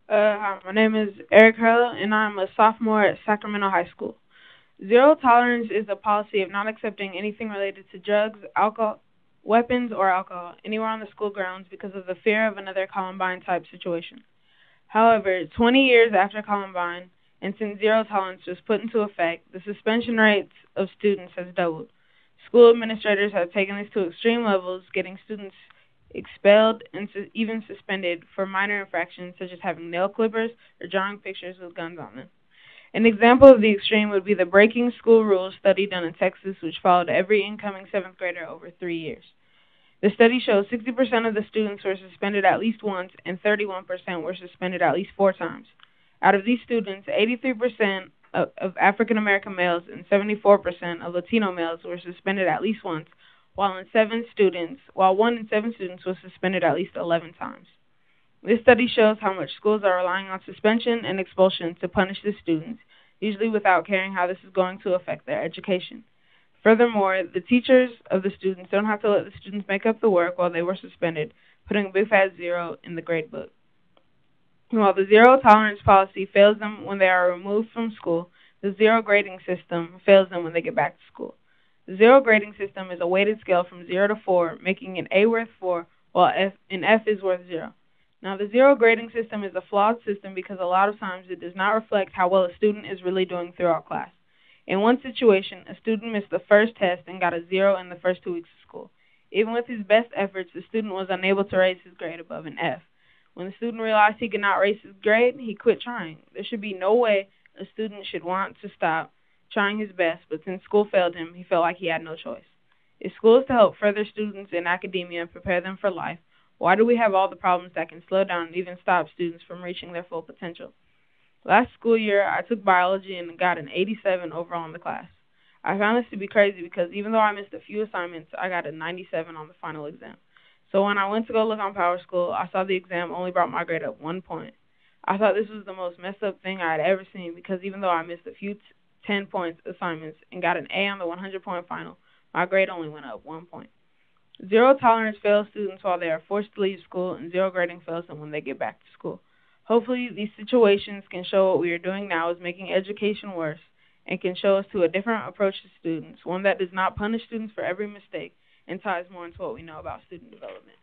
Hi, my name is Eric Hurl, and I'm a sophomore at Sacramento High School. Zero tolerance is a policy of not accepting anything related to drugs, alcohol, weapons, or alcohol anywhere on the school grounds because of the fear of another Columbine-type situation. However, 20 years after Columbine, and since zero tolerance was put into effect, the suspension rates of students has doubled. School administrators have taken this to extreme levels, getting students expelled and even suspended for minor infractions such as having nail clippers or drawing pictures with guns on them. An example of the extreme would be the Breaking School Rules study done in Texas, which followed every incoming seventh grader over 3 years. The study shows 60% of the students were suspended at least once and 31% were suspended at least 4 times. Out of these students, 83% of African American males and 74% of Latino males were suspended at least once, while 1 in 7 students was suspended at least 11 times. This study shows how much schools are relying on suspension and expulsion to punish the students, usually without caring how this is going to affect their education. Furthermore, the teachers of the students don't have to let the students make up the work while they were suspended, putting a big fat zero in the grade book. While the zero tolerance policy fails them when they are removed from school, the zero grading system fails them when they get back to school. The zero grading system is a weighted scale from 0 to 4, making an A worth 4, while an F is worth 0. Now, the zero grading system is a flawed system because a lot of times it does not reflect how well a student is really doing throughout class. In one situation, a student missed the first test and got a 0 in the first 2 weeks of school. Even with his best efforts, the student was unable to raise his grade above an F. When the student realized he could not raise his grade, he quit trying. There should be no way a student should want to stop trying his best, but since school failed him, he felt like he had no choice. If school is to help further students in academia and prepare them for life, why do we have all the problems that can slow down and even stop students from reaching their full potential? Last school year, I took biology and got an 87 overall in the class. I found this to be crazy because even though I missed a few assignments, I got a 97 on the final exam. So when I went to go look on PowerSchool, I saw the exam only brought my grade up 1 point. I thought this was the most messed up thing I had ever seen because even though I missed a few 10 points assignments and got an A on the 100-point final, my grade only went up 1 point. Zero tolerance fails students while they are forced to leave school, and zero grading fails them when they get back to school. Hopefully, these situations can show what we are doing now is making education worse and can show us to a different approach to students, one that does not punish students for every mistake and ties more into what we know about student development.